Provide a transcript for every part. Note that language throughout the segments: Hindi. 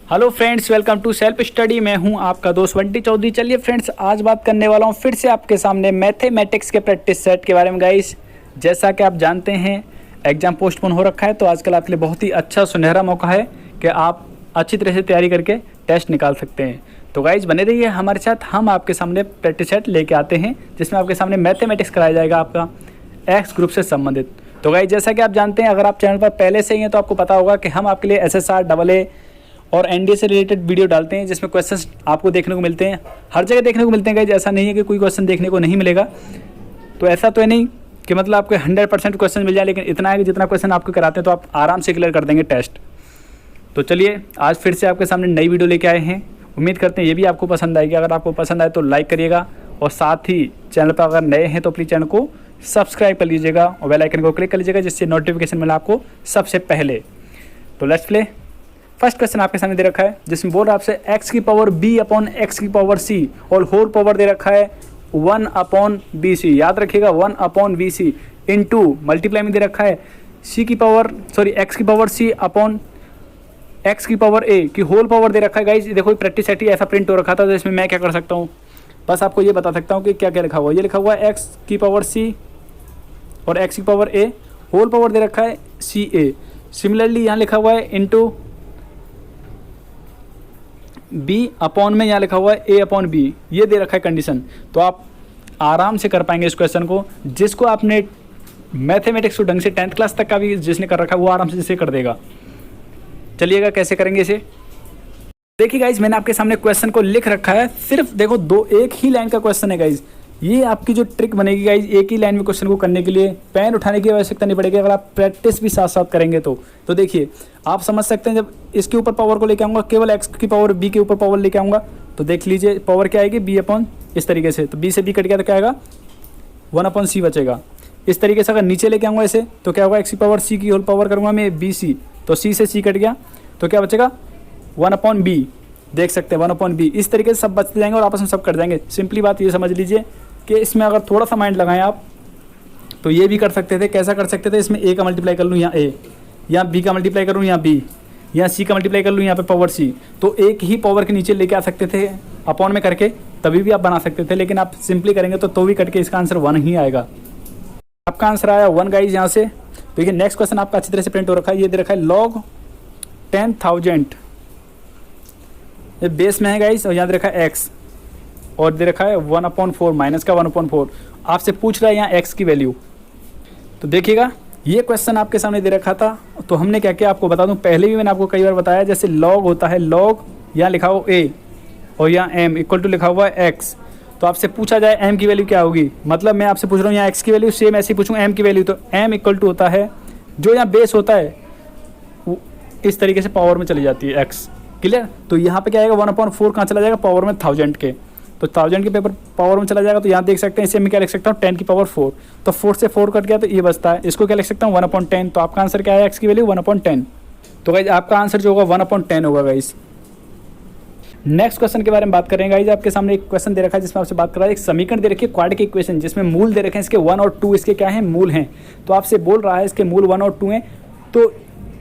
Hello friends, welcome to self study. मैं हूं आपका दोस्त बंटी चौधरी। चलिए फ्रेंड्स, आज बात करने वाला हूं फिर से आपके सामने मैथमेटिक्स के प्रैक्टिस सेट के बारे में। गाइस, जैसा कि आप जानते हैं एग्जाम पोस्टपोन हो रखा है, तो आजकल आपके लिए बहुत ही अच्छा सुनहरा मौका है कि आप अच्छी तरह से तैयारी करके टेस्ट निकाल सकते हैं। तो गाइस, बने रहिए हमारे साथ। हम आपके सामने प्रैक्टिस सेट लेके आते हैं जिसमें आपके सामने मैथमेटिक्स कराया जाएगा आपका एक्स ग्रुप से संबंधित। तो गाइस, जैसा कि आप जानते हैं, अगर आप चैनल पर पहले से ही हैं तो आपको पता होगा कि हम आपके लिए SSR, AA और NDA से रिलेटेड वीडियो डालते हैं जिसमें क्वेश्चंस आपको देखने को मिलते हैं। हर जगह देखने को मिलते हैं गाइस, ऐसा नहीं है कि कोई क्वेश्चन देखने को नहीं मिलेगा। तो ऐसा तो है नहीं कि मतलब आपको 100% क्वेश्चन मिल जाए, लेकिन इतना है कि जितना क्वेश्चन आपको कराते हैं तो आप आराम से क्लियर कर देंगे टेस्ट। तो चलिए, आज फिर से आपके सामने नई वीडियो लेके आए हैं। उम्मीद करते हैं ये भी आपको पसंद आएगी। अगर आपको पसंद आए तो लाइक करिएगा, और साथ ही चैनल पर अगर नए हैं तो प्लीज़ चैनल को सब्सक्राइब कर लीजिएगा और बेल आइकन को क्लिक कर लीजिएगा, जिससे नोटिफिकेशन मिला आपको सबसे पहले। तो लेट्स प्ले। फर्स्ट क्वेश्चन आपके सामने दे रखा है जिसमें बोल रहा है आपसे x की पावर b अपॉन x की पावर c और होल पावर दे रखा है 1 अपॉन बी सी। याद रखिएगा 1 upon B C into multiply में दे रखा है x की पावर c अपॉन x की पावर a की होल पावर दे रखा है। गाइस, देखो प्रैक्टिस सेट ही ऐसा प्रिंट हो रखा था, तो इसमें मैं क्या कर सकता हूँ, बस आपको ये बता सकता हूँ कि क्या क्या लिखा हुआ है। ये लिखा हुआ है x की पावर c और x की पावर a, होल पावर दे रखा है ca। सिमिलरली यहाँ लिखा हुआ है इंटू b अपॉन में यहाँ लिखा हुआ है a अपॉन b, ये दे रखा है कंडीशन। तो आप आराम से कर पाएंगे इस क्वेश्चन को। जिसको आपने मैथमेटिक्स को ढंग से 10th क्लास तक का भी जिसने कर रखा है वो आराम से इसे कर देगा। चलिएगा कैसे करेंगे इसे। देखिए गाइज, मैंने आपके सामने क्वेश्चन को लिख रखा है। सिर्फ देखो एक ही लाइन का क्वेश्चन है गाइज। ये आपकी जो ट्रिक बनेगी गाइज, एक ही लाइन में क्वेश्चन को करने के लिए पेन उठाने की आवश्यकता नहीं पड़ेगी अगर आप प्रैक्टिस भी साथ साथ करेंगे तो देखिए आप समझ सकते हैं। जब इसके ऊपर पावर को लेके आऊँगा, केवल x की पावर b के ऊपर पावर लेके आऊँगा, तो देख लीजिए पावर क्या आएगी, b अपॉन इस तरीके से। तो b से b कट गया तो क्या आएगा, 1 अपॉन c बचेगा। इस तरीके से अगर नीचे लेके आऊँगा इसे तो क्या होगा, x की पावर c की होल पावर करूँगा मैं bc, तो c से c कट गया तो क्या बचेगा, 1 अपॉन b। देख सकते हैं 1 अपॉन b। इस तरीके से सब बचते जाएंगे और आपस में सब कट जाएंगे। सिंपली बात ये समझ लीजिए कि इसमें अगर थोड़ा सा माइंड लगाएं आप तो ये भी कर सकते थे। कैसा कर सकते थे, इसमें a का मल्टीप्लाई कर लूँ यहाँ a, यहाँ b का मल्टीप्लाई करूँ यहाँ b, यहाँ c का मल्टीप्लाई कर लूँ यहाँ पे पावर c, तो एक ही पावर के नीचे लेके आ सकते थे अपॉन में करके, तभी भी आप बना सकते थे। लेकिन आप सिंपली करेंगे तो भी कट के इसका आंसर 1 ही आएगा। आपका आंसर आया 1 गाइज यहाँ से। देखिए नेक्स्ट क्वेश्चन आपका अच्छी तरह से प्रिंट हो रखा है। ये दे रखा है log 10,000, ये बेस में है गाइज, और यहाँ दे रखा है x और दे रखा है 1/4 माइनस का 1/4। आपसे पूछ रहा है यहाँ x की वैल्यू। तो देखिएगा ये क्वेश्चन आपके सामने दे रखा था, तो हमने क्या किया आपको बता दूं, पहले भी मैंने आपको कई बार बताया। जैसे log होता है, log यहाँ लिखा हो a और यहाँ m इक्वल टू लिखा हुआ है x, तो आपसे पूछा जाए m की वैल्यू क्या होगी। मतलब मैं आपसे पूछ रहा हूँ यहाँ x की वैल्यू, सेम ऐसे ही पूछूँ m की वैल्यू, तो m इक्वल टू होता है जो यहाँ बेस होता है वो इस तरीके से पावर में चली जाती है x। क्लियर। तो यहाँ पे क्या आएगा, 1/4 कहाँ चला जाएगा, पावर में 1000 के, तो 1000 के पेपर पावर में चला जाएगा। तो यहाँ देख सकते हैं इसे मैं क्या लिख सकता हूँ, 10 की पावर 4, तो 4 से 4 कट गया तो ये बचता है। इसको क्या लिख सकता हूँ, 1/10। तो आपका आंसर क्या है, x की वैल्यू 1/10। तो गाइज आपका आंसर जो होगा 1/10 होगा गाइज। नेक्स्ट क्वेश्चन के बारे में बात करेंगे गाइज। आपके सामने एक क्वेश्चन दे रखा है जिसमें आपसे बात कर रहा है, एक समीकरण दे रखी है क्वाड्रेटिक इक्वेशन, जिसमें मूल दे रखे हैं इसके 1 और 2, इसके क्या हैं, मूल हैं। तो आपसे बोल रहा है इसके मूल 1 और 2 हैं, तो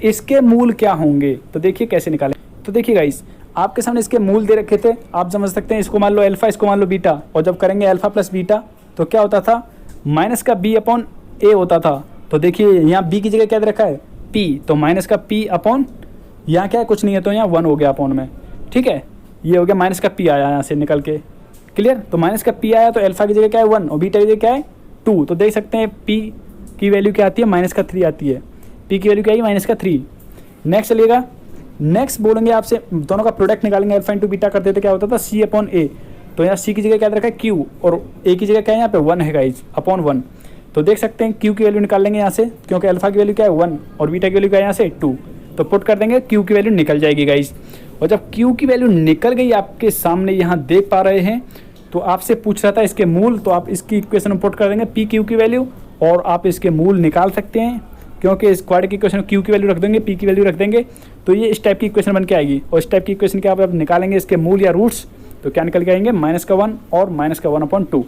इसके मूल क्या होंगे। तो देखिए कैसे निकालें। तो देखिए गाइज, आपके सामने इसके मूल दे रखे थे, आप समझ सकते हैं। इसको मान लो अल्फा, इसको मान लो बीटा, और जब करेंगे अल्फा प्लस बीटा तो क्या होता था, माइनस का b अपॉन a होता था। तो देखिए यहाँ b की जगह क्या दे रखा है, p, तो माइनस का p अपॉन यहाँ क्या है, कुछ नहीं है, तो यहाँ 1 हो गया अपॉन में। ठीक है, ये हो गया माइनस का p आया यहाँ से निकल के। क्लियर। तो माइनस का p आया तो अल्फा की जगह क्या है 1 और बीटा की जगह क्या है 2। तो देख सकते हैं p की वैल्यू क्या आती है, माइनस का 3 आती है। p की वैल्यू क्या है, माइनस का 3। नेक्स्ट चलिएगा, नेक्स्ट बोलेंगे आपसे दोनों का प्रोडक्ट निकालेंगे, अल्फा इंटू बीटा करते थे, क्या होता था c अपॉन a। तो यहाँ c की जगह क्या दे रखा है q, और a की जगह क्या है यहाँ पे 1 है गाइज, अपॉन 1। तो देख सकते हैं q की वैल्यू निकाल लेंगे यहाँ से, क्योंकि अल्फा की वैल्यू क्या है 1 और बीटा की वैल्यू क्या है यहाँ से 2। तो पुट कर देंगे, q की वैल्यू निकल जाएगी गाइज। और जब q की वैल्यू निकल गई आपके सामने यहाँ देख पा रहे हैं, तो आपसे पूछ रहा था इसके मूल, तो आप इसकी इक्वेशन में पुट कर देंगे p q की वैल्यू, और आप इसके मूल निकाल सकते हैं। क्योंकि इस क्वाड्रेटिक इक्वेशन में q की वैल्यू रख देंगे, p की वैल्यू रख देंगे, तो ये इस टाइप की इक्वेशन बन के आएगी। और इस टाइप की इक्वेशन के आप निकालेंगे इसके मूल या रूट्स, तो क्या निकल के आएंगे, माइनस का 1 और माइनस का 1/2।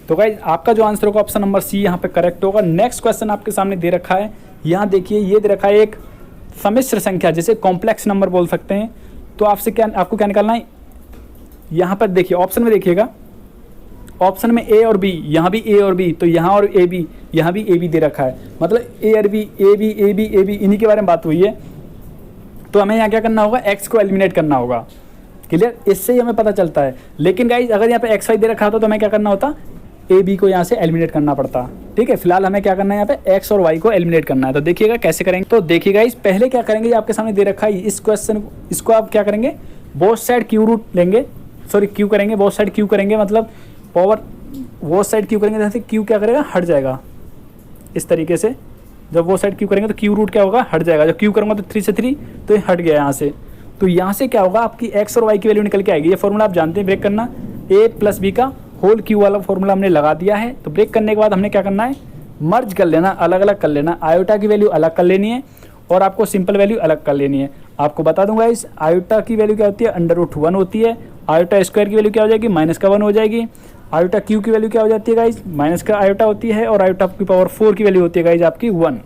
तो गाइज आपका जो आंसर होगा ऑप्शन नंबर सी यहाँ पे करेक्ट होगा। नेक्स्ट क्वेश्चन आपके सामने दे रखा है, यहाँ देखिए ये दे रखा है एक सम्मिश्र संख्या, जिसे कॉम्प्लेक्स नंबर बोल सकते हैं। तो आपको क्या निकालना है, यहाँ पर देखिए ऑप्शन में देखिएगा, ऑप्शन में ए और बी, यहाँ भी ए और बी, तो यहाँ और ए बी, यहाँ भी ए बी दे रखा है, मतलब ए और B, A B A B A B, इन्हीं के बारे में बात हुई है। तो हमें यहाँ क्या करना होगा, एक्स को एलिमिनेट करना होगा। क्लियर, इससे ही हमें पता चलता है। लेकिन गाइज अगर यहाँ पे एक्स वाई दे रखा होता तो हमें क्या करना होता, ए बी को यहाँ से एलिमिनेट करना पड़ता। ठीक है, फिलहाल हमें क्या करना है, यहाँ पे एक्स और वाई को एलिमिनेट करना है। तो देखिएगा कैसे करेंगे। तो देखिएगा इस पहले क्या करेंगे, ये आपके सामने दे रखा है इस क्वेश्चन, इसको आप क्या करेंगे, बोथ साइड क्यू रूट लेंगे, सॉरी क्यू करेंगे, बोथ साइड क्यू करेंगे, मतलब पावर वो साइड क्यू करेंगे, जैसे क्यू क्या करेगा, हट जाएगा इस तरीके से। जब वो साइड क्यू करेंगे तो क्यू रूट क्या होगा, हट जाएगा। जब क्यू करूँगा तो 3 से 3 तो ये हट गया यहाँ से। तो यहाँ से क्या होगा, आपकी एक्स और वाई की वैल्यू निकल के आएगी। ये फॉर्मूला आप जानते हैं, ब्रेक करना, ए प्लस बी का होल क्यू वाला फॉर्मूला हमने लगा दिया है। तो ब्रेक करने के बाद हमने क्या करना है, मर्ज कर लेना, अलग अलग कर लेना। आयोटा की वैल्यू अलग कर लेनी है और आपको सिंपल वैल्यू अलग कर लेनी है। आपको बता दूंगा इस आयोटा की वैल्यू क्या होती है, √1 होती है। आयोटा स्क्वायर की वैल्यू क्या हो जाएगी, -1 हो जाएगी। आयोटा क्यू की वैल्यू क्या हो जाती है गाइज, माइनस का आयोटा होती है, और आयोटा की पावर 4 की वैल्यू होती है गाइज आपकी 1।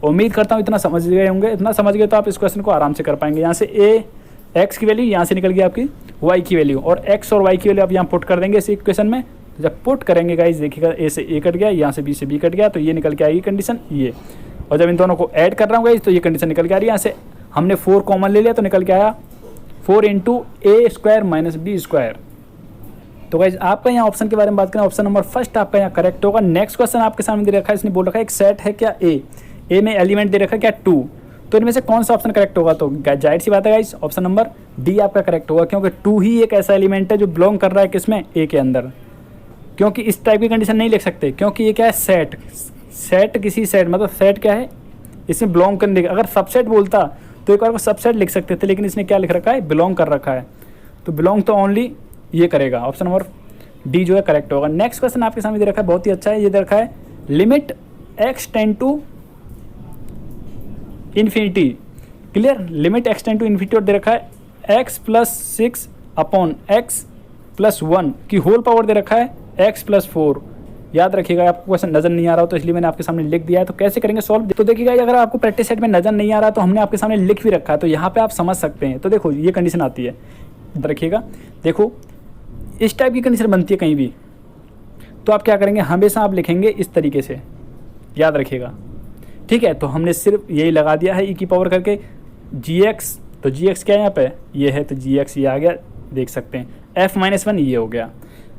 उम्मीद करता हूँ इतना समझ गए होंगे। इतना समझ गए तो आप इस क्वेश्चन को आराम से कर पाएंगे। यहाँ से ए एक्स की वैल्यू, यहाँ से निकल गई आपकी वाई की वैल्यू, और एक्स और वाई की वैल्यू आप यहाँ पुट कर देंगे इस इक्वेशन में। जब पुट करेंगे गाइज देखिएगा, ए से ए कट गया, यहाँ से बी से बी कट गया, तो ये निकल के आएगी कंडीशन ये। और जब इन दोनों को ऐड कर रहा हूँ गाइज तो ये कंडीशन निकल के आ रही है। यहाँ से हमने 4 कॉमन ले लिया तो निकल के आया 4 × a² - b²। तो गाइज आपका यहाँ ऑप्शन के बारे में बात करें, ऑप्शन नंबर फर्स्ट आपका यहाँ करेक्ट होगा। नेक्स्ट क्वेश्चन आपके सामने दे रखा है, इसने बोल रखा है एक सेट है क्या ए में एलिमेंट दे रखा है क्या 2, तो इनमें से कौन सा ऑप्शन करेक्ट होगा। तो जाहिर सी बात है गाइज ऑप्शन नंबर डी आपका करेक्ट होगा, क्योंकि 2 ही एक ऐसा एलिमेंट है जो बिलोंग कर रहा है किसमें, ए के अंदर। क्योंकि इस टाइप की कंडीशन नहीं लिख सकते, क्योंकि ये क्या है, सेट किसी सेट, मतलब सेट क्या है, इसमें बिलोंग करने का। अगर सबसेट बोलता तो एक बार को सबसेट लिख सकते थे, लेकिन इसने क्या लिख रखा है, बिलोंग कर रखा है। तो बिलोंग तो ओनली ये करेगा, ऑप्शन नंबर डी जो है करेक्ट होगा। नेक्स्ट क्वेश्चन आपके सामने दे रखा है, बहुत ही अच्छा है। ये दे रखा है limit x tend to infinity. Clear, limit x tend to infinity और दे रखा है x + 6 / x + 1 की होल पावर दे रखा है x + 4। याद रखिएगा, आपको क्वेश्चन नजर नहीं आ रहा हो तो इसलिए मैंने आपके सामने लिख दिया है। तो कैसे करेंगे सॉल्व, तो देखिएगा अगर आपको प्रैक्टिस सेट में नजर नहीं आ रहा तो हमने आपके सामने लिख भी रखा है, तो यहाँ पे आप समझ सकते हैं। तो देखो ये कंडीशन आती है, इधर रखिएगा, देखो इस टाइप की कंडीशन बनती है कहीं भी, तो आप क्या करेंगे, हमेशा आप लिखेंगे इस तरीके से, याद रखिएगा। ठीक है, तो हमने सिर्फ यही लगा दिया है ई की पावर करके gx, तो gx क्या है यहाँ पे, ये है, तो gx ये आ गया, देख सकते हैं f-1 ये हो गया।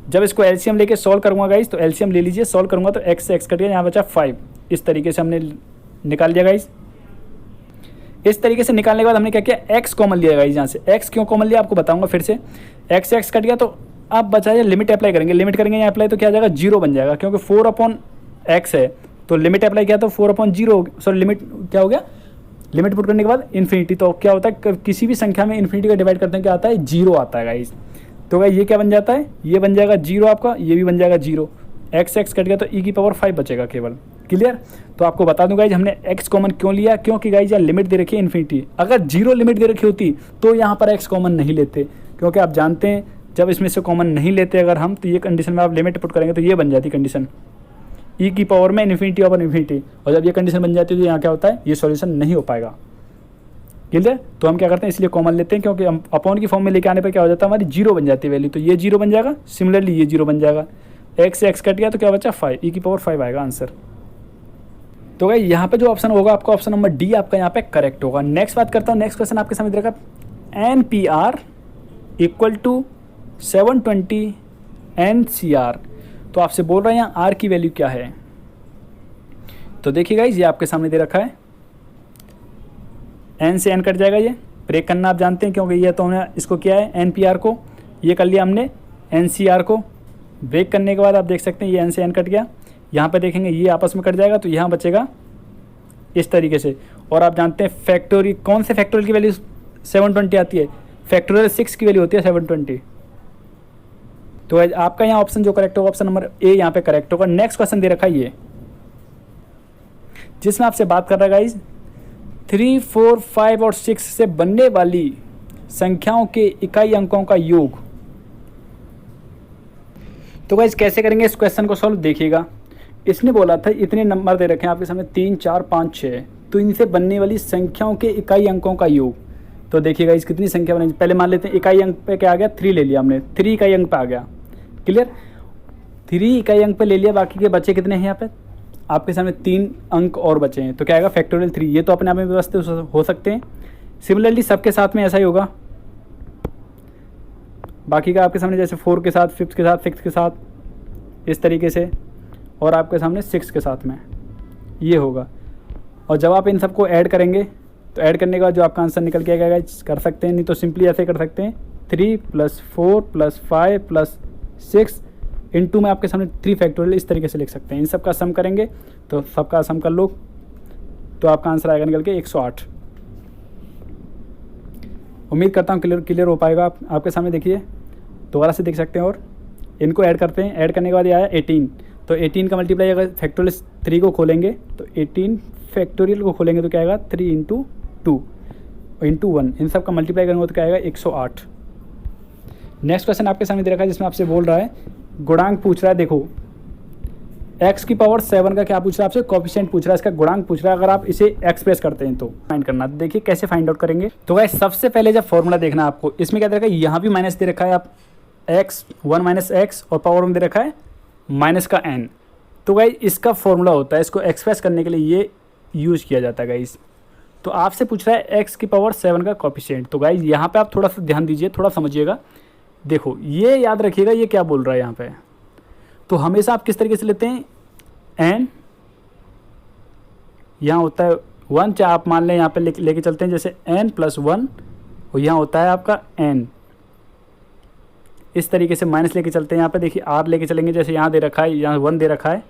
जब इसको एलसीएम लेके सॉल्व करूँगा गाइज, तो एलसीएम ले लीजिए, सॉल्व करूँगा तो x से x कट गया, यहाँ बचा 5। इस तरीके से हमने निकाल लिया गाइज। इस तरीके से निकालने के बाद हमने क्या किया, x कॉमन लिया गाइज। यहाँ से x क्यों कॉमन लिया आपको बताऊँगा फिर से। x से x कट गया तो अब बचा है लिमिट अप्लाई करेंगे, लिमिट करेंगे यहाँ अप्लाई तो क्या आ जाएगा, 0 बन जाएगा, क्योंकि 4/x है। तो लिमिट अप्लाई किया तो 4/0, सॉरी लिमिट क्या हो गया, लिमिट पुट करने के बाद इन्फिनिटी। तो क्या होता है, किसी भी संख्या में इन्फिनिटी का डिवाइड करते हैं क्या आता है, 0 आता है गाइज। तो गाइज ये क्या बन जाता है, ये बन जाएगा 0 आपका, ये भी बन जाएगा 0। x कट गया तो e की पावर 5 बचेगा केवल। क्लियर, तो आपको बता दूं गाइज हमने x कॉमन क्यों लिया, क्योंकि गाइज यहाँ लिमिट दे रखी है इन्फिनिटी। अगर 0 लिमिट दे रखी होती तो यहाँ पर x कॉमन नहीं लेते, क्योंकि आप जानते हैं जब इसमें से कॉमन नहीं लेते अगर हम, तो ये कंडीशन में आप लिमिट पुट करेंगे तो ये बन जाती कंडीशन, ई की पावर में इन्फिनिटी ओवर इन्फिनिटी। और जब ये कंडीशन बन जाती है तो यहाँ क्या होता है, ये सॉल्यूशन नहीं हो पाएगा। क्लियर, तो हम क्या करते हैं, इसलिए कॉमन लेते हैं, क्योंकि हम अपॉन की फॉर्म में लेके आने पर क्या हो जाता है, हमारी 0 बन जाती है वैल्यू। तो ये 0 बन जाएगा, सिमिलरली ये 0 बन जाएगा। x से x कट गया तो क्या बचा 5, ई की पावर 5 आएगा आंसर। तो भाई यहाँ पे जो ऑप्शन होगा आपका ऑप्शन नंबर डी आपका यहाँ पे करेक्ट होगा। नेक्स्ट बात करता हूँ, नेक्स्ट क्वेश्चन आपके सामने रहेगा, NPR = 720 NCR। तो आपसे बोल रहे हैं यहाँ R की वैल्यू क्या है। तो देखिए गाइस ये आपके सामने दे रखा है, N से N कट जाएगा, ये ब्रेक करना आप जानते हैं, क्योंकि ये तो हमने इसको किया है NPR को, ये कर लिया हमने NCR को। ब्रेक करने के बाद आप देख सकते हैं ये N से N कट गया, यहाँ पे देखेंगे ये आपस में कट जाएगा, तो यहाँ बचेगा इस तरीके से। और आप जानते हैं फैक्टोरियल, कौन से फैक्टोरियल की वैल्यू 720 आती है, फैक्टोरियल 6 की वैल्यू होती है 720। तो आपका यहाँ ऑप्शन जो करेक्ट होगा ऑप्शन नंबर ए यहाँ पे करेक्ट होगा। नेक्स्ट क्वेश्चन दे रखा है ये, जिसमें आपसे बात कर रहा है गाइज 3, 4, 5 और 6 से बनने वाली संख्याओं के इकाई अंकों का योग। तो गाइज कैसे करेंगे इस क्वेश्चन को सॉल्व, देखिएगा। इसने बोला था इतने नंबर दे रखे हैं आपके सामने 3, 4, 5, 6, तो इनसे बनने वाली संख्याओं के इकाई अंकों का योग। तो देखिएगा इस कितनी संख्या बनेगी। पहले मान लेते हैं इकाई अंक पे क्या आ गया, 3 ले लिया हमने, 3 इकाई अंक पे आ गया। क्लियर, 3 इकाई अंक पे ले लिया। बाकी के बचे कितने हैं यहाँ पे आपके सामने, 3 अंक और बचे हैं। तो क्या आएगा फैक्टोरियल 3। ये तो अपने आप में व्यवस्थित हो सकते हैं। सिमिलरली सबके साथ में ऐसा ही होगा। बाकी का आपके सामने जैसे 4 के साथ, 5 के साथ, 6 के साथ, इस तरीके से, और आपके सामने 6 के साथ में ये होगा। और जब आप इन सबको ऐड करेंगे तो ऐड करने के बाद जो आपका आंसर निकल के आएगा कर सकते हैं, नहीं तो सिंपली ऐसे कर सकते हैं 3 + 4 + 5 + 6 इंटू में आपके सामने 3 फैक्टोरियल, इस तरीके से लिख सकते हैं। इन सब का सम करेंगे तो सबका सम कर लो तो आपका आंसर आएगा निकल के 108। उम्मीद करता हूँ क्लियर हो पाएगा। आपके सामने देखिए दोबारा से देख सकते हैं। और इनको ऐड करते हैं, ऐड करने के बाद ये आया 18। तो 18 का मल्टीप्लाई अगर फैक्टोरियल 3 को खोलेंगे तो 18 फैक्टोरियल को खोलेंगे तो क्या आएगा 3 × 2 × 1, इन सब का मल्टीप्लाई करेंगे तो क्या आएगा 108। नेक्स्ट क्वेश्चन आपके सामने दे रखा है जिसमें आपसे बोल रहा है गुणांक पूछ रहा है। देखो x⁻7 का क्या पूछ रहा है आपसे, कोफिशिएंट पूछ रहा है, इसका गुणांक पूछ रहा है। अगर आप इसे एक्सप्रेस करते हैं तो फाइंड करना। तो देखिए कैसे फाइंड आउट करेंगे। तो गाइस सबसे पहले जब फॉर्मूला देखना आपको, इसमें क्या दे रखा है, यहाँ भी माइनस दे रखा है, आप x 1 - x और पावर में दे रखा है माइनस का n। तो गाइस इसका फॉर्मूला होता है, इसको एक्सप्रेस करने के लिए ये यूज़ किया जाता है गाइस। तो आपसे पूछ रहा है x⁻7 का कोफिशिएंट। तो गाइस यहाँ पे आप थोड़ा सा ध्यान दीजिए, थोड़ा समझिएगा। देखो ये याद रखिएगा ये क्या बोल रहा है यहाँ पे। तो हमेशा आप किस तरीके से लेते हैं, n यहाँ होता है 1, चाहे आप मान लें यहाँ पे लेके चलते हैं जैसे n + 1, और यहाँ होता है आपका n। इस तरीके से माइनस लेके चलते हैं। यहाँ पे देखिए r लेके चलेंगे, जैसे यहाँ दे रखा है, यहाँ 1 दे रखा है,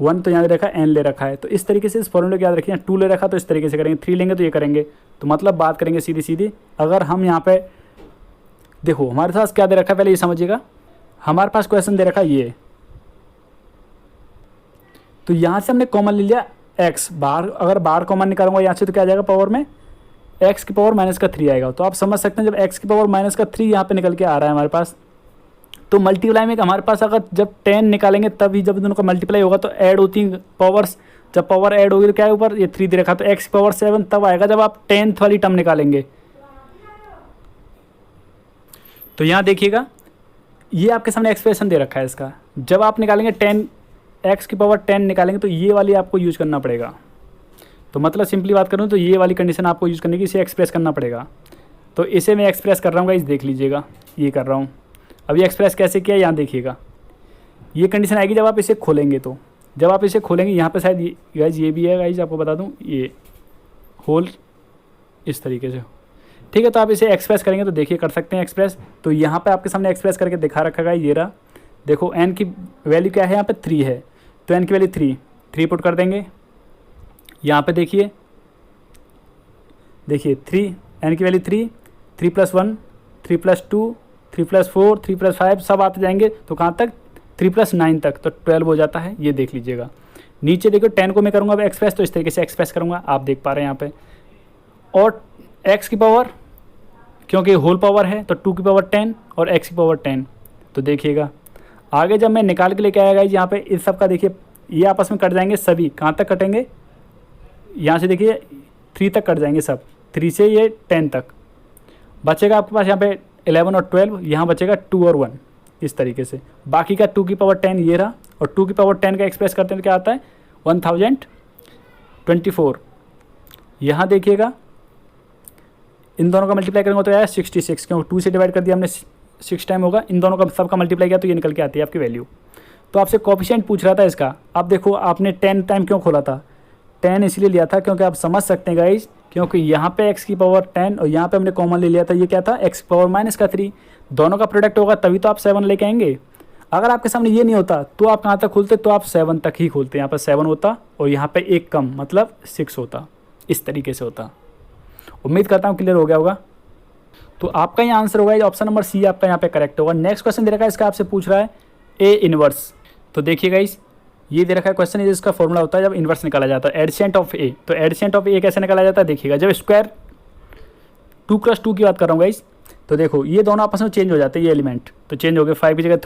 1 तो यहाँ दे रखा है, n ले रखा है। तो इस तरीके से इस फॉर्मूले को याद रखिए। 2 ले रखा तो इस तरीके से करेंगे, 3 लेंगे तो ये करेंगे। तो मतलब बात करेंगे सीधी सीधी। अगर हम यहाँ पे देखो हमारे पास क्या दे रखा है, पहले ये समझिएगा। हमारे पास क्वेश्चन दे रखा है ये, तो यहाँ से हमने कॉमन ले लिया x बाहर। अगर बाहर कॉमन निकालूंगा यहाँ से तो क्या आ जाएगा पावर में, x⁻³ आएगा। तो आप समझ सकते हैं जब x⁻³ यहाँ पे निकल के आ रहा है हमारे पास, तो मल्टीप्लाई में हमारे पास अगर जब 10 निकालेंगे तभी जब दोनों का मल्टीप्लाई होगा तो ऐड होती हैं पावर्स। जब पावर ऐड होगी तो क्या है, ऊपर ये 3 दे रखा, तो x⁻7 तब आएगा जब आप 10th वाली टर्म निकालेंगे। तो यहाँ देखिएगा ये आपके सामने एक्सप्रेशन दे रखा है इसका। जब आप निकालेंगे 10x⁻10 निकालेंगे तो ये वाली आपको यूज़ करना पड़ेगा। तो मतलब सिंपली बात करूँ तो ये वाली कंडीशन आपको यूज़ करने की, इसे एक्सप्रेस करना पड़ेगा। तो इसे मैं एक्सप्रेस कर रहा हूँ गाइस, देख लीजिएगा ये कर रहा हूँ। अभी एक्सप्रेस कैसे किया यहाँ देखिएगा। ये कंडीशन आएगी जब आप इसे खोलेंगे। तो जब आप इसे खोलेंगे यहाँ पे शायद गाइस ये भी है गाइस, आपको बता दूँ ये होल इस तरीके से, ठीक है। तो आप इसे एक्सप्रेस करेंगे तो देखिए कर सकते हैं एक्सप्रेस। तो यहाँ पे आपके सामने एक्सप्रेस करके दिखा रखा है ये रहा। देखो n की वैल्यू क्या है, यहाँ पे 3 है, तो n की वैल्यू 3 पुट कर देंगे। यहाँ पे देखिए 3, n की वैल्यू 3 + 1, 3 + 2, 3 + 4, 3 + 5 सब आते जाएंगे। तो कहाँ तक, 3 + 9 तक, तो 12 हो जाता है। ये देख लीजिएगा। नीचे देखो 10 को मैं करूँगा अब एक्सप्रेस, तो इस तरीके से एक्सप्रेस करूँगा, आप देख पा रहे हैं यहाँ पे। और x की पावर क्योंकि होल पावर है तो 2⁻10 और x⁻10। तो देखिएगा आगे जब मैं निकाल के लेके आएगा यहाँ पे इस सब का, देखिए ये आपस में कट जाएंगे सभी। कहाँ तक कटेंगे, यहाँ से देखिए 3 तक कट जाएंगे सब, 3 से ये 10 तक बचेगा आपके पास। यहाँ पे 11 और 12, यहाँ बचेगा 2 और 1 इस तरीके से। बाकी का 2⁻10 ये रहा, और 2⁻10 का एक्सप्रेस करते हैं तो क्या आता है 1024। यहाँ देखिएगा इन दोनों का मल्टीप्लाई करेंगे तो आया 66, क्योंकि 2 से डिवाइड कर दिया हमने 6 टाइम होगा। इन दोनों का सबका मल्टीप्लाई किया तो ये निकल के आती है आपकी वैल्यू। तो आपसे कोफिशिएंट पूछ रहा था इसका। अब देखो आपने 10 टाइम क्यों खोला था, 10 इसलिए लिया था क्योंकि आप समझ सकते हैं गाइज, क्योंकि यहाँ पे x⁻10 और यहाँ पे हमने कॉमन ले लिया था। ये क्या था, x⁻−3। दोनों का प्रोडक्ट होगा तभी तो आप 7 लेके आएंगे। अगर आपके सामने ये नहीं होता तो आप कहाँ तक खोलते, तो आप 7 तक ही खोलते। यहाँ पर 7 होता और यहाँ पे एक कम मतलब 6 होता, इस तरीके से होता। उम्मीद करता हूँ क्लियर हो गया होगा। तो आपका यहाँ आंसर होगा ऑप्शन नंबर सी आपका यहाँ पे करेक्ट होगा। नेक्स्ट क्वेश्चन दे रखा है, इसका आपसे पूछ रहा है ए इनवर्स। तो देखिए गाइस ये दे रखा है क्वेश्चन, जिसका फॉर्मूला होता है जब इनवर्स निकाला जाता है, एडिसेंट ऑफ ए। तो एडिसेंट ऑफ ए कैसे निकाला जाता है देखिएगा, जब स्क्वायर 2 + 2 की बात कर रहा हूँ गाइस। तो देखो ये दोनों आपस में चेंज हो जाते हैं, ये एलिमेंट तो चेंज हो गए। 5 की जगह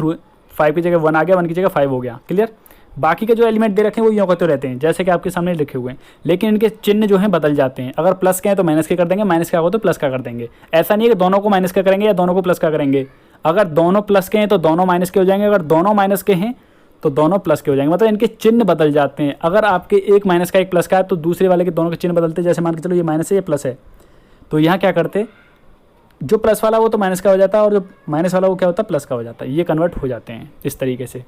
1 आ गया, 1 की जगह 5 हो गया। क्लियर। बाकी के जो एलिमेंट दे रखे हैं वो यूँ करते रहते हैं जैसे कि आपके सामने लिखे हुए हैं, लेकिन इनके चिन्ह जो हैं बदल जाते हैं। अगर प्लस के हैं तो माइनस के कर देंगे, माइनस का होगा तो प्लस का कर देंगे। ऐसा नहीं है कि दोनों को माइनस का करेंगे या दोनों को प्लस का करेंगे। अगर दोनों प्लस के हैं तो दोनों माइनस के हो जाएंगे, अगर दोनों माइनस के हैं तो दोनों प्लस के हो जाएंगे। मतलब इनके चिन्ह बदल जाते हैं। अगर आपके एक माइनस का एक प्लस का है तो दूसरे वाले के दोनों के चिन्ह बदलते हैं। जैसे मान के चलो ये माइनस है ये प्लस है, तो यहाँ क्या करते, जो प्लस वाला वो तो माइनस का हो जाता है और जो माइनस वाला वो क्या होता है प्लस का हो जाता है। ये कन्वर्ट हो जाते हैं इस तरीके से।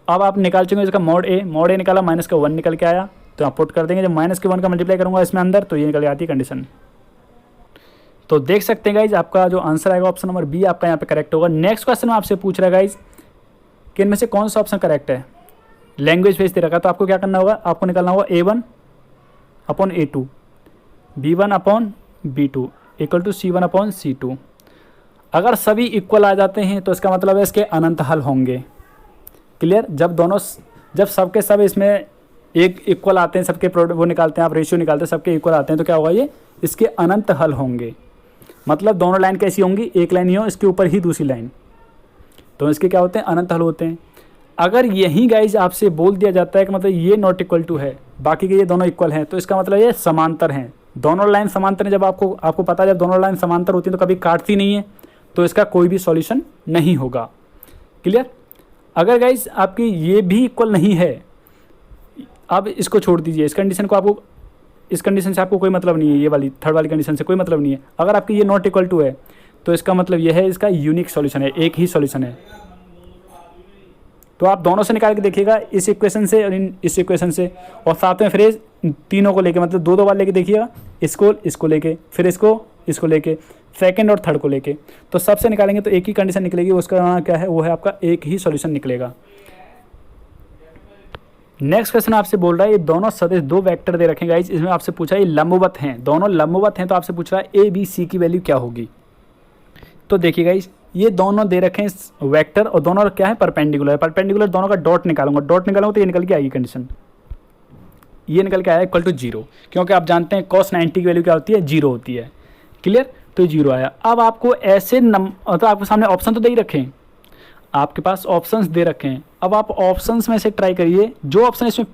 अब आप निकाल चुके इसका मॉड ए निकाला, माइनस का 1 निकल के आया, तो आप पुट कर देंगे। जब माइनस के 1 का मल्टीप्लाई करूँगा इसमें अंदर तो ये निकल के आती है कंडीशन। तो देख सकते हैं गाइज आपका जो आंसर आएगा ऑप्शन नंबर बी आपका यहाँ पे करेक्ट होगा। नेक्स्ट क्वेश्चन में आपसे पूछ रहा है गाइज कि इनमें से कौन सा ऑप्शन करेक्ट है। लैंग्वेज फेज दे रखा है तो आपको क्या करना होगा, आपको निकालना होगा A1 upon A2, B1 upon B2 equal to C1 upon C2। अगर सभी इक्वल आ जाते हैं तो इसका मतलब है इसके अनंत हल होंगे। क्लियर। जब सबके सब इसमें एक इक्वल आते हैं, सबके प्रोडक्ट वो निकालते हैं, आप रेशियो निकालते हैं, सबके इक्वल आते हैं तो क्या होगा, ये इसके अनंत हल होंगे। मतलब दोनों लाइन कैसी होंगी, एक लाइन ही हो इसके ऊपर ही दूसरी लाइन, तो इसके क्या होते हैं अनंत हल होते हैं। अगर यही गाइज आपसे बोल दिया जाता है कि मतलब ये नॉट इक्वल टू है, बाकी के ये दोनों इक्वल हैं, तो इसका मतलब ये समांतर हैं, दोनों लाइन समांतर हैं। जब आपको पता है जब दोनों लाइन समांतर होती हैं तो कभी काटती नहीं है, तो इसका कोई भी सॉल्यूशन नहीं होगा। क्लियर। अगर गाइज आपकी ये भी इक्वल नहीं है, अब इसको छोड़ दीजिए, इस कंडीशन को आपको, इस कंडीशन से आपको कोई मतलब नहीं है, ये वाली थर्ड वाली कंडीशन से कोई मतलब नहीं है। अगर आपकी ये नॉट इक्वल टू है तो इसका मतलब ये है इसका यूनिक सॉल्यूशन है, एक ही सॉल्यूशन है। तो आप दोनों से निकाल के देखिएगा, इस इक्वेशन से और इस इक्वेशन से, और साथ में फिर तीनों को लेके, मतलब दो बार लेके देखिएगा, इसको लेके, फिर इसको लेके, सेकंड और थर्ड को लेके, तो सबसे निकालेंगे तो एक ही कंडीशन निकलेगी। उसका क्या है, वो है आपका एक ही सॉल्यूशन निकलेगा। नेक्स्ट क्वेश्चन आपसे बोल रहा है ये दोनों सदिश दो वेक्टर दे रखें गाइस, इसमें आपसे पूछा है ये लंबवत हैं, दोनों लंबवत हैं, तो आपसे पूछ रहा है ABC की वैल्यू क्या होगी। तो देखिए गाइस ये दोनों दे रखे हैं वेक्टर और दोनों क्या है परपेंडिकुलर, दोनों का डॉट निकालूंगा तो ये निकल के आएगी कंडीशन, ये निकल के आया इक्वल टू 0, क्योंकि आप जानते हैं cos 90 की वैल्यू क्या होती है, 0 होती है। क्लियर। तो 0 आया। अब आपको ऐसे तो आपके सामने ऑप्शन तो दे ही रखे हैं, आपके पास ऑप्शंस दे रखे हैं। अब आप ऑप्शंस में से ट्राई करिए, जो ऑप्शन इसमें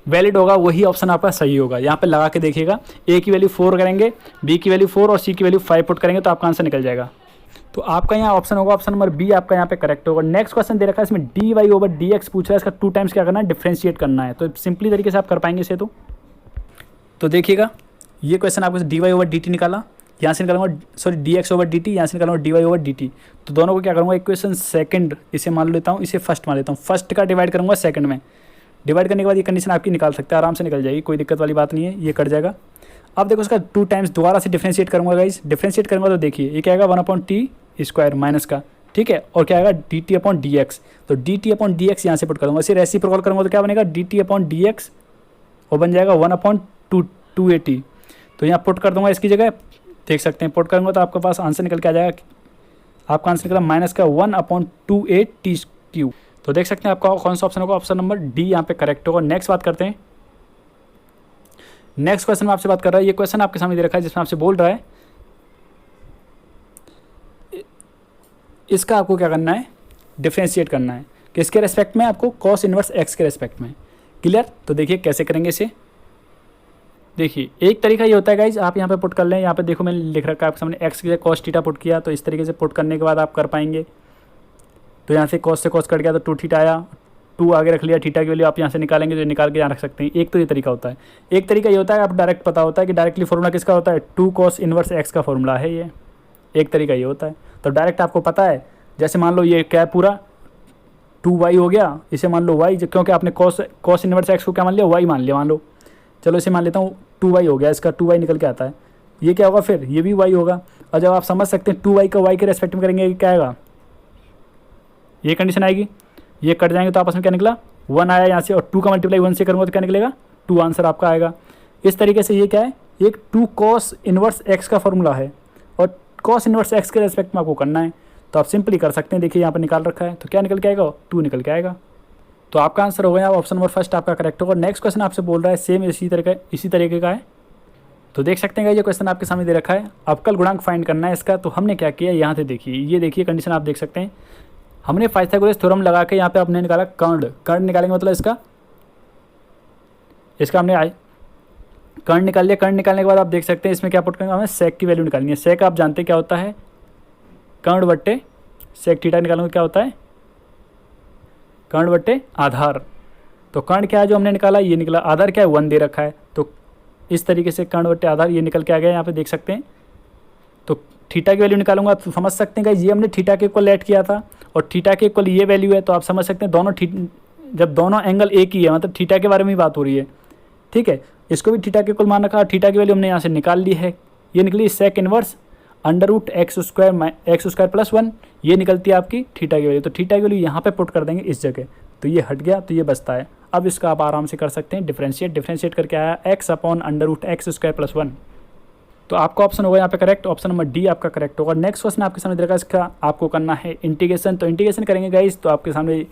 वैलिड होगा वही ऑप्शन आपका सही होगा। यहाँ पे लगा के देखिएगा, A की वैल्यू 4 करेंगे, B की वैल्यू 4 और C की वैल्यू 5 पुट करेंगे तो आपका आंसर निकल जाएगा। तो आपका यहाँ ऑप्शन होगा ऑप्शन नंबर बी आपका यहाँ पे करेक्ट होगा। नेक्स्ट क्वेश्चन दे रखा है इसमें dy/dx पूछ रहा है, इसका 2 टाइम्स क्या करना है, डिफ्रेंशिएट करना है। तो सिंपली तरीके से आप कर पाएंगे इसे। तो देखिएगा ये क्वेश्चन आपको dy/dt निकाला, यहाँ से निकालूंगा सॉरी dx/dt, यहाँ से निकालूंगा dy/dt। तो दोनों को क्या करूँगा, इक्वेशन सेकंड इसे मान लेता हूँ, इसे फर्स्ट मान लेता हूँ, फर्स्ट का डिवाइड करूँगा सेकंड में, डिवाइड करने के बाद ये कंडीशन आपकी निकाल सकते हैं, आराम से निकल जाएगी, कोई दिक्कत वाली बात नहीं है, ये कट जाएगा। अब देखो उसका 2 टाइम्स दोबारा से डिफ्रेंशिएट करूँगा गाइस, डिफ्रेंशिएट करूँगा तो देखिए ये क्या आएगा 1/t² माइनस का, ठीक है, और क्या आएगा dt/dx। तो dt/dx यहाँ से पुट करूँगा, इसे रेसिप्रोकल करूँगा तो क्या बनेगा dt/dx और बन जाएगा 1/280। तो यहाँ पुट कर दूँगा इसकी जगह, देख सकते हैं पुट करूँगा तो आपके पास आंसर निकल के आ जाएगा, आपका आंसर निकला माइनस का 1/28t³। तो देख सकते हैं आपका कौन सा ऑप्शन होगा, ऑप्शन नंबर डी यहाँ पे करेक्ट होगा। नेक्स्ट बात करते हैं, नेक्स्ट क्वेश्चन में आपसे बात कर रहा है, ये क्वेश्चन आपके सामने दे रखा है जिसमें आपसे बोल रहा है इसका आपको क्या करना है, डिफ्रेंशिएट करना है, किसके रेस्पेक्ट में, आपको cos इनवर्स x के रेस्पेक्ट में। क्लियर। तो देखिए कैसे करेंगे इसे, देखिए एक तरीका ये होता है गाइज, आप यहाँ पे पुट कर लें, यहाँ पे देखो मैंने लिख रखा है आपके सामने x की जगह cos थीटा पुट किया, तो इस तरीके से पुट करने के बाद आप कर पाएंगे। तो यहाँ से cos से cos कट गया तो 2 थीटा आया, 2 आगे रख लिया, थीटा की वैल्यू आप यहाँ से निकालेंगे तो निकाल के यहाँ रख सकते हैं। एक तो ये तरीका होता है, एक तरीका ये होता है आप डायरेक्ट पता होता है कि डायरेक्टली फॉर्मूला किसका होता है, 2 cos इनवर्स x का फॉर्मूला है ये, एक तरीका ये होता है। तो डायरेक्ट आपको पता है, जैसे मान लो ये क्या है पूरा 2y हो गया, इसे मान लो y, क्योंकि आपने cos इनवर्स x को क्या मान लिया, y मान लिया, मान लो, चलो इसे मान लेता हूँ 2y हो गया, इसका 2y निकल के आता है, ये क्या होगा फिर ये भी y होगा। और जब आप समझ सकते हैं 2y का y के रेस्पेक्ट में करेंगे क्या आएगा, ये कंडीशन आएगी, ये कट जाएंगे तो आपस में क्या निकला 1 आया यहाँ से, और 2 का मल्टीप्लाई 1 से करूँगा तो क्या निकलेगा 2, आंसर आपका आएगा। इस तरीके से ये क्या है, एक 2 cos इनवर्स x का फॉर्मूला है और cos इनवर्स x के रेस्पेक्ट में आपको करना है, तो आप सिंपली कर सकते हैं। देखिए यहाँ पर निकाल रखा है, तो क्या निकल के आएगा 2 निकल के आएगा। तो आपका आंसर हो गया ऑप्शन नंबर फर्स्ट आपका करेक्ट होगा। नेक्स्ट क्वेश्चन आपसे बोल रहा है सेम इसी तरीके का है। तो देख सकते हैं ये क्वेश्चन आपके सामने दे रखा है, अवकल गुणांक फाइंड करना है इसका। तो हमने क्या किया, यहाँ से देखिए, ये देखिए कंडीशन आप देख सकते हैं, हमने पाइथागोरस थ्योरम लगा के यहाँ पे आपने निकाला कर्ण निकालेंगे, मतलब इसका हमने कर्ण निकाल लिया। कर्ण निकालने के बाद आप देख सकते हैं इसमें क्या पुट करेंगे, हमें सेक की वैल्यू निकालनी है। सेक आप जानते हैं क्या होता है, कर्ण बट्टे सेक थीटा निकालेंगे क्या होता है, कर्ण बट्टे आधार। तो कर्ण क्या है जो हमने निकाला, ये निकला। आधार क्या है, 1 दे रखा है, तो इस तरीके से कर्ण बट्टे आधार ये निकल के आ गया, यहाँ पे देख सकते हैं। तो थीटा की वैल्यू निकालूंगा, आप समझ सकते हैं गाइस, ये हमने थीटा के इक्वल ऐड किया था और थीटा के इक्वल ये वैल्यू है, तो आप समझ सकते हैं दोनों जब दोनों एंगल एक ही है, मतलब थीटा के बारे में ही बात हो रही है, ठीक है। इसको भी थीटा के इक्वल मान रखा, थीटा की वैल्यू हमने यहाँ से निकाल ली है। ये निकली सेक इनवर्स √x² प्लस 1, ये निकलती है आपकी थीटा की वैल्यू। तो थीटा की वैल्यू यहाँ पे पुट कर देंगे इस जगह, तो ये हट गया, तो ये बचता है। अब इसका आप आराम से कर सकते हैं डिफरेंशिएट करके आया x/√x² प्लस 1। तो आपका ऑप्शन होगा यहाँ पे करेक्ट, ऑप्शन नंबर डी आपका करेक्ट होगा। नेक्स्ट क्वेश्चन आपके सामने देखा, इसका आपको करना है इंटीग्रेशन। तो इंटीग्रेशन करेंगे गाइस, तो आपके सामने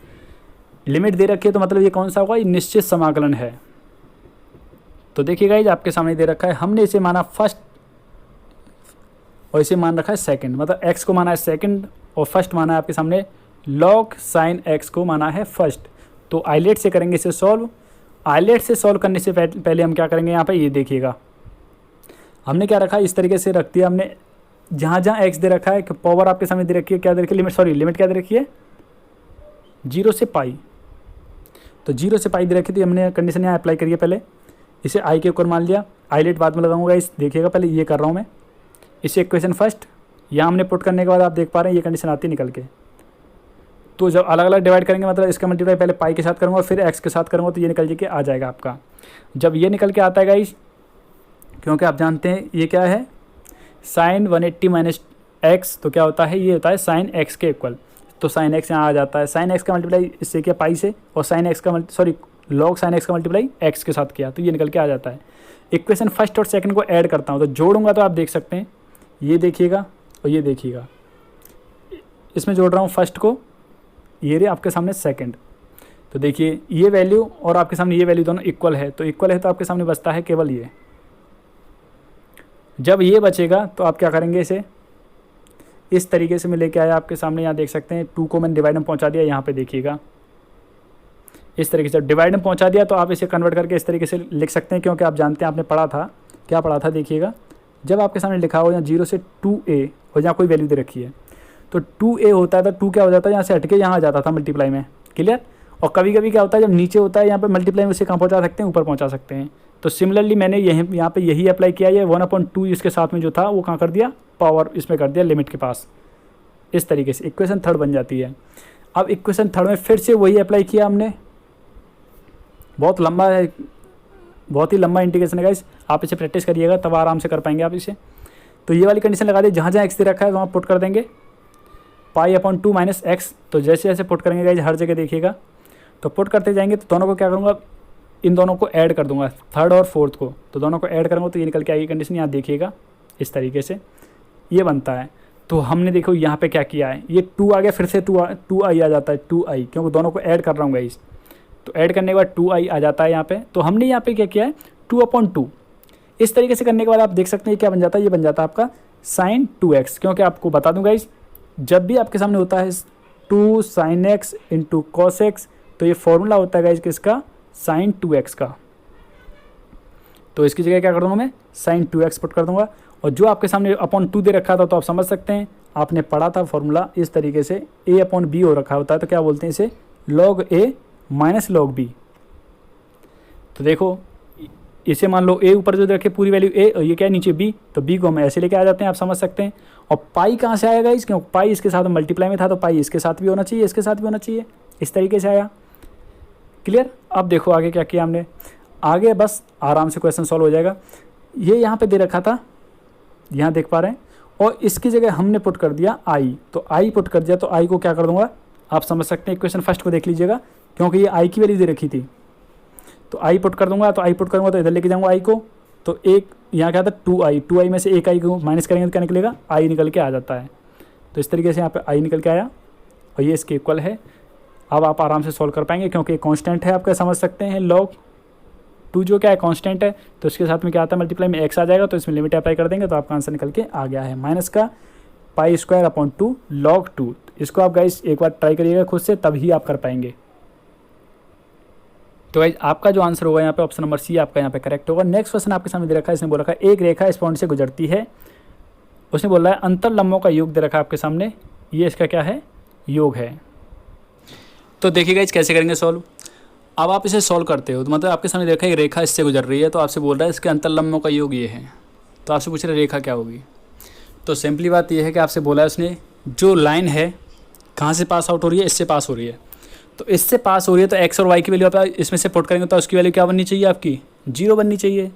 लिमिट दे रखी है, तो मतलब ये कौन सा होगा, ये निश्चित समाकलन है। तो देखिए गाइस आपके सामने दे रखा है, हमने इसे माना फर्स्ट और इसे मान रखा है सेकंड, मतलब x को माना है सेकंड और फर्स्ट माना है आपके सामने log sin x को माना है फर्स्ट। तो आइलेट से करेंगे इसे सॉल्व। आइलेट से सॉल्व करने से पहले हम क्या करेंगे, यहाँ पे ये देखिएगा हमने क्या रखा है, इस तरीके से रख दिया हमने, जहाँ जहाँ x दे रखा है कि पावर आपके सामने दे रखी है, क्या दे रखी है, लिमिट क्या दे रखी है, 0 से पाई। तो 0 से पाई दे रखी थी, हमने कंडीशन यहाँ अप्लाई करिए। पहले इसे i के ऊपर मान लिया, आइलेट बाद में लगाऊंगा, इस देखिएगा पहले ये कर रहा हूँ मैं। इसे इक्वेशन फर्स्ट यहाँ हमने पुट करने के बाद आप देख पा रहे हैं ये कंडीशन आती है निकल के। तो जब अलग अलग डिवाइड करेंगे, मतलब इसका मल्टीप्लाई पहले पाई के साथ करूँगा फिर x के साथ करूँगा, तो ये निकल के आ जाएगा आपका। जब ये निकल के आता है गाइस, क्योंकि आप जानते हैं ये क्या है sin 180 माइनस x, तो क्या होता है, ये होता है sin x के इक्वल। तो sin x यहाँ आ जाता है, sin x का मल्टीप्लाई इससे किया पाई से, और sin x का log sin x का मल्टीप्लाई x के साथ किया, तो ये निकल के आ जाता है। इक्वेशन फर्स्ट और सेकंड को ऐड करता हूँ, तो जोड़ूंगा तो आप देख सकते हैं, ये देखिएगा और ये देखिएगा, इसमें जोड़ रहा हूँ फर्स्ट को, ये रहे आपके सामने सेकंड। तो देखिए ये वैल्यू और आपके सामने ये वैल्यू दोनों इक्वल है, तो इक्वल है तो आपके सामने बचता है केवल ये। जब ये बचेगा तो आप क्या करेंगे, इसे इस तरीके से मैं लेके आया आपके सामने, यहाँ देख सकते हैं 2 को मैंने डिवाइड में पहुँचा दिया, यहाँ पे देखिएगा इस तरीके से डिवाइड में पहुँचा दिया। तो आप इसे कन्वर्ट करके इस तरीके से लिख सकते हैं, क्योंकि आप जानते हैं आपने पढ़ा था, क्या पढ़ा था देखिएगा, जब आपके सामने लिखा हो यहाँ 0 से 2a और यहाँ कोई वैल्यू दे रखी है, तो 2a होता है, तो 2 क्या हो जाता है, यहाँ से हटके यहाँ आ जाता था मल्टीप्लाई में, क्लियर। और कभी कभी क्या होता है, जब नीचे होता है यहाँ पे मल्टीप्लाई में, उसे कहाँ पहुँचा सकते हैं, ऊपर पहुँचा सकते हैं। तो सिमिलरली मैंने यहाँ पे यही अप्लाई किया है, 1/2 इसके साथ में जो था वो कहाँ कर दिया, पावर इसमें कर दिया लिमिट के पास। इस तरीके से इक्वेशन थर्ड बन जाती है। अब इक्वेशन थर्ड में फिर से वही अप्लाई किया हमने, बहुत लंबा है, बहुत ही लंबा इंटीग्रेशन है गाइस, आप इसे प्रैक्टिस करिएगा तब आराम से कर पाएंगे आप इसे। तो ये वाली कंडीशन लगा दी, जहाँ जहाँ x दे रखा है वहाँ पुट कर देंगे π/2 माइनस x। तो जैसे जैसे पुट करेंगे गाइस हर जगह देखिएगा, तो पुट करते जाएंगे, तो दोनों को क्या करूँगा, इन दोनों को ऐड कर दूंगा, थर्ड और फोर्थ को, तो दोनों को ऐड करूँगा तो ये निकल के आएगी कंडीशन, यहाँ देखिएगा इस तरीके से ये बनता है। तो हमने देखो यहाँ पे क्या किया है, ये 2 आ गया, फिर से 2i आ जाता है, 2i, क्योंकि दोनों को ऐड कर रहा हूँ गाइस। तो ऐड करने के बाद 2i आ जाता है यहाँ पे। तो हमने यहाँ पे क्या किया है, 2/2 इस तरीके से करने के बाद आप देख सकते हैं क्या बन जाता है, ये बन जाता है आपका sin 2x। क्योंकि आपको बता दूँ गाइस, जब भी आपके सामने होता है 2 sin x into cos x, तो ये फॉर्मूला होता है गाइस किसका, sin 2x का। तो इसकी जगह क्या कर दूँगा मैं, sin 2x पुट कर दूँगा। और जो आपके सामने /2 दे रखा था, तो आप समझ सकते हैं, आपने पढ़ा था फॉर्मूला इस तरीके से, a/b हो रखा होता है, तो क्या बोलते हैं इसे, log a minus log b। तो देखो इसे मान लो a ऊपर जो रखे पूरी वैल्यू a, और ये क्या है नीचे b, तो b को हम ऐसे लेके आ जाते हैं, आप समझ सकते हैं। और पाई कहाँ से आएगा इस, क्यों पाई इसके साथ मल्टीप्लाई में था, तो पाई इसके साथ भी होना चाहिए, इसके साथ भी होना चाहिए, इस तरीके से आया, क्लियर। अब देखो आगे क्या किया हमने, आगे बस आराम से क्वेश्चन सॉल्व हो जाएगा। ये यहाँ पे दे रखा था, यहाँ देख पा रहे हैं, और इसकी जगह हमने पुट कर दिया i। तो i पुट कर दिया, तो i को क्या कर दूंगा, आप समझ सकते हैं, इक्वेशन फर्स्ट को देख लीजिएगा, क्योंकि ये i की वैल्यू दे रखी थी, तो i पुट कर दूंगा। तो i पुट करूँगा तो इधर लेके जाऊँगा i को, तो एक यहाँ क्या था 2i में से एक i को माइनस करेंगे तो क्या निकलेगा, i निकल के आ जाता है। तो इस तरीके से यहाँ पे i निकल के आया, और ये इसके इक्वल है। अब आप आराम से सॉल्व कर पाएंगे, क्योंकि कांस्टेंट है, आपका समझ सकते हैं, log 2 जो क्या है कांस्टेंट है, तो इसके साथ में क्या आता है मल्टीप्लाई में x आ जाएगा, तो इसमें लिमिट अप्लाई कर देंगे, तो आपका आंसर निकल के आ गया है। माइनस का पाई स्क्वायर अपॉन 2 log 2। इसको आप गाइस एक बार ट्राई करिएगा खुद से, तभी आप कर पाएंगे। तो गाइस आपका जो आंसर होगा यहाँ पे ऑप्शन नंबर सी आपका यहाँ पे करेक्ट होगा। नेक्स्ट क्वेश्चन आपके सामने दे रखा है, इसने बोल रखा है एक रेखा इस पॉइंट से गुजरती है। उसने बोला है अंतर लंबों का योग दे रखा है आपके सामने, ये इसका क्या है, योग है। तो देखिए गाइस कैसे करेंगे सॉल्व। अब आप इसे सॉल्व करते हो तो मतलब आपके सामने देखा है एक रेखा इससे गुजर रही है, तो आपसे बोल रहा है इसके अंतर लंबों का योग ये है, तो आपसे पूछ रहा है रेखा क्या होगी। तो सिंपली बात यह है कि आपसे बोला है उसने जो लाइन है कहाँ से पास आउट हो रही है, इससे पास हो रही है। तो इससे पास हो रही है तो एक्स और वाई की वैल्यू आप इसमें से पुट करेंगे तो उसकी वैल्यू क्या बननी चाहिए, आपकी 0 बननी चाहिए।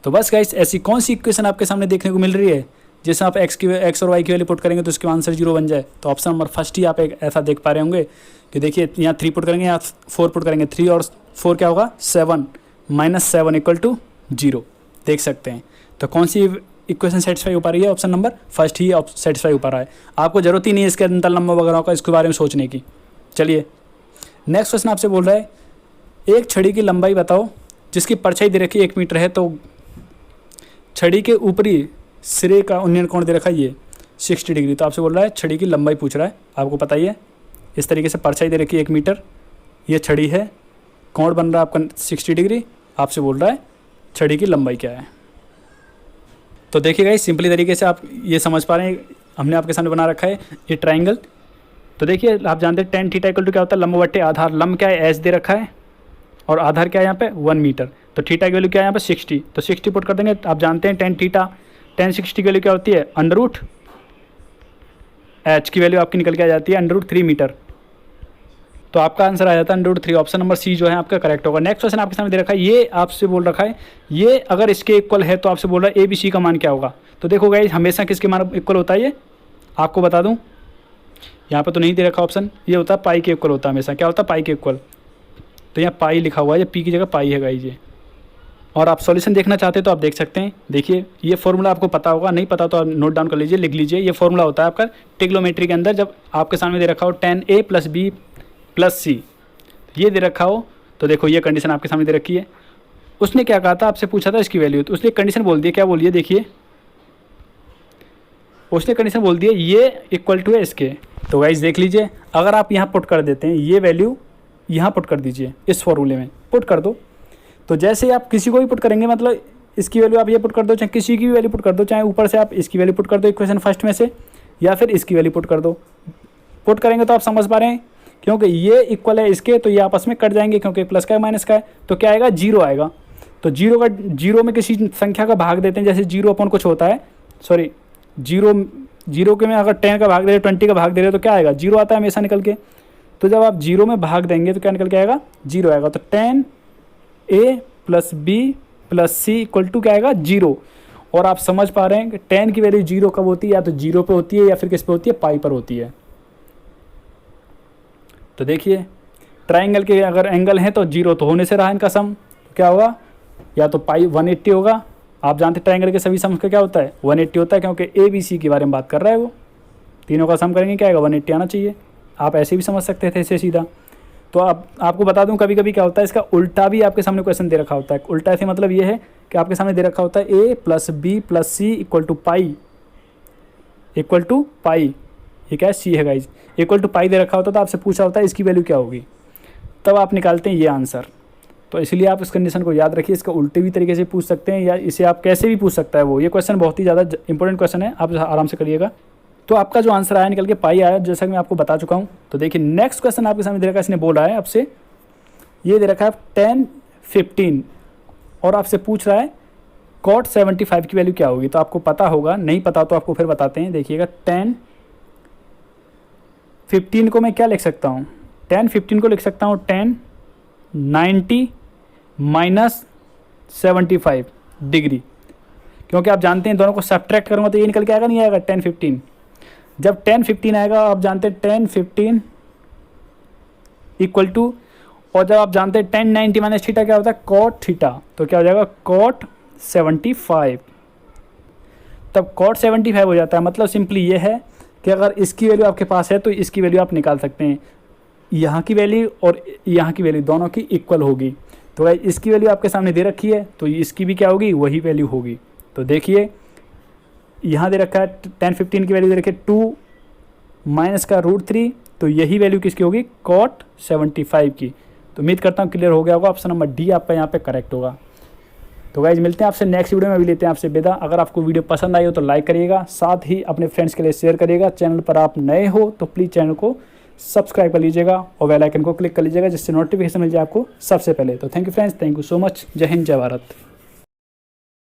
तो बस गाइस ऐसी कौन सी इक्वेशन आपके सामने देखने को मिल रही है जिसमें आप एक्स और वाई की वैल्यू पुट करेंगे तो उसके आंसर 0 बन जाए। तो ऑप्शन नंबर फर्स्ट ही आप एक ऐसा देख पा रहे होंगे कि देखिए यहाँ 3 पुट करेंगे, यहाँ 4 पुट करेंगे, 3 और 4 क्या होगा 7, -7 = 0 देख सकते हैं। तो कौन सी इक्वेशन सेटिस्फाई हो पा रही है, ऑप्शन नंबर फर्स्ट ही सेटिस्फाई हो पा रहा है। आपको जरूरत ही नहीं है इसके अंतर लंबा वगैरह का इसके बारे में सोचने की। चलिए नेक्स्ट क्वेश्चन आपसे बोल रहा है एक छड़ी की लंबाई बताओ जिसकी परछाई दे रखी 1 मीटर है। तो छड़ी के ऊपरी सिरे का उन्नयन कोण दे रखा है ये 60 डिग्री। तो आपसे बोल रहा है छड़ी की लंबाई पूछ रहा है, आपको पता ही है इस तरीके से परछाई दे रखी 1 मीटर, ये छड़ी है, कोण बन रहा है आपका 60 डिग्री। आपसे बोल रहा है छड़ी की लंबाई क्या है। तो देखिएगा इस सिंपली तरीके से आप ये समझ पा रहे हैं, हमने आपके सामने बना रखा है ये ट्राइंगल। तो देखिए आप जानते हैं tan थीटा = क्या होता है, लंब बट्टे आधार। लंब क्या है, एच दे रखा है और आधार क्या है यहाँ पे 1 मीटर। तो थीटा की वैल्यू क्या है यहाँ पे 60, तो 60 पुट कर देंगे। आप जानते हैं tan 60 की वैल्यू क्या होती है, √h की वैल्यू आपकी निकल के आ जाती है √3 मीटर। तो आपका आंसर आ जाता है √3। ऑप्शन नंबर सी जो है आपका करेक्ट होगा। नेक्स्ट क्वेश्चन आपके सामने दे रखा है, ये आपसे बोल रखा है ये अगर इसके इक्वल है तो आपसे बोल रहा है ए बी सी का मान क्या होगा। तो देखो गाइस हमेशा किसके मान इक्वल होता है, ये आपको बता दूं, यहाँ पे तो नहीं दे रखा ऑप्शन, ये होता है पाई के इक्वल होता है हमेशा। क्या होता है, पाई के इक्वल। तो यहाँ पाई लिखा हुआ है, ये पी की जगह पाई है गाइस ये। और आप सॉल्यूशन देखना चाहते हैं तो आप देख सकते हैं। देखिए ये फॉर्मूला आपको पता होगा, नहीं पता तो आप नोट डाउन कर लीजिए, लिख लीजिए। ये फॉर्मूला होता है आपका ट्रिग्नोमेट्री के अंदर, जब आपके सामने दे रखा हो tan A + B + C ये दे रखा हो। तो देखो ये कंडीशन आपके सामने दे रखी है। उसने क्या कहा था, आपसे पूछा था इसकी वैल्यू, तो उसने कंडीशन बोल दिया, क्या बोलिए देखिए, उसने कंडीशन बोल दिया ये इक्वल टू है इसके। तो गाइस देख लीजिए, अगर आप यहाँ पुट कर देते हैं ये वैल्यू यहाँ पुट कर दीजिए, इस फॉर्मूले में पुट कर दो। तो जैसे आप किसी को भी पुट करेंगे, मतलब इसकी वैल्यू आप ये पुट कर दो, चाहे किसी की भी वैल्यू पुट कर दो, चाहे ऊपर से आप इसकी वैल्यू पुट कर दो इक्वेशन फर्स्ट में से, या फिर इसकी वैल्यू पुट कर दो। पुट करेंगे तो आप समझ पा रहे हैं, क्योंकि ये इक्वल है इसके तो ये आपस में कट जाएंगे, क्योंकि प्लस का है माइनस का है। तो क्या आएगा, 0 आएगा। तो 0 में किसी संख्या का भाग देते हैं, जैसे 0 अपॉन कुछ होता है, सॉरी 0 के में अगर 10 का भाग दे रहे, 20 का भाग दे रहे तो क्या आएगा, 0 आता है हमेशा निकल के। तो जब आप 0 में भाग देंगे तो क्या निकल के आएगा, 0 आएगा। तो tan A + B + C = क्या आएगा, 0। और आप समझ पा रहे हैं कि tan की वैल्यू 0 कब होती है, या तो 0 पे होती है या फिर किस पे होती है, पाई पर होती है। तो देखिए ट्राइंगल के अगर एंगल है तो 0 तो होने से रहा इनका सम, तो क्या होगा, या तो पाई 180 होगा। आप जानते हैं ट्राइंगल के सभी सम का क्या होता है, 180 होता है, क्योंकि ए बी सी के बारे में बात कर रहा है वो। तीनों का सम करेंगे क्या आएगा, 180 आना चाहिए। आप ऐसे भी समझ सकते थे इसे सीधा। तो आपको बता दूं कभी कभी क्या होता है, इसका उल्टा भी आपके सामने क्वेश्चन दे रखा होता है। उल्टा से मतलब ये है कि आपके सामने दे रखा होता है A + B + C = पाई, ये क्या है, C है गाइज, = पाई दे रखा होता है। तो आपसे पूछा होता है इसकी वैल्यू क्या होगी, तब आप निकालते हैं ये आंसर। तो इसलिए आप इस कंडीशन को याद रखिए। इसका उल्टे भी तरीके से पूछ सकते हैं, या इसे आप कैसे भी पूछ सकता है वो। ये क्वेश्चन बहुत ही ज़्यादा इंपॉर्टेंट क्वेश्चन है, आप आराम से करिएगा। तो आपका जो आंसर आया निकल के पाई आया, जैसा कि मैं आपको बता चुका हूँ। तो देखिए नेक्स्ट क्वेश्चन आपके सामने दे रखा है, इसने बोला है आपसे, ये दे रखा है tan 15 और आपसे पूछ रहा है cot 75 की वैल्यू क्या होगी। तो आपको पता होगा, नहीं पता तो आपको फिर बताते हैं। देखिएगा tan 15 को मैं क्या लिख सकता हूँ, tan 15 को लिख सकता हूँ tan 90 - 75 डिग्री, क्योंकि आप जानते हैं दोनों को सब्ट्रैक्ट करूँगा तो ये निकल के आएगा, नहीं आएगा tan 15। जब tan 15 आएगा, आप जानते हैं tan 15 = और जब आप जानते हैं tan 90 - थीटा क्या होता है, cot थीटा। तो क्या हो जाएगा, cot 75। तब cot 75 हो जाता है। मतलब सिंपली ये है कि अगर इसकी वैल्यू आपके पास है तो इसकी वैल्यू आप निकाल सकते हैं। यहाँ की वैल्यू और यहाँ की वैल्यू दोनों की इक्वल होगी। तो भाई इसकी वैल्यू आपके सामने दे रखी है, तो इसकी भी क्या होगी, वही वैल्यू होगी। तो देखिए यहाँ दे रखा है 10-15 की वैल्यू दे रखी है 2 माइनस का √3, तो यही वैल्यू किसकी होगी, cot 75 की। तो उम्मीद करता हूँ क्लियर हो गया होगा। ऑप्शन नंबर डी आपका यहाँ पे करेक्ट होगा। तो गाइज मिलते हैं आपसे नेक्स्ट वीडियो में, अभी लेते हैं आपसे विदा। अगर आपको वीडियो पसंद आई हो तो लाइक करिएगा, साथ ही अपने फ्रेंड्स के लिए शेयर करिएगा। चैनल पर आप नए हो तो प्लीज़ चैनल को सब्सक्राइब कर लीजिएगा और बेल आइकन को क्लिक कर लीजिएगा, जिससे नोटिफिकेशन मिल जाए आपको सबसे पहले। तो thank you friends, thank you so much. जय हिंद, जय भारत।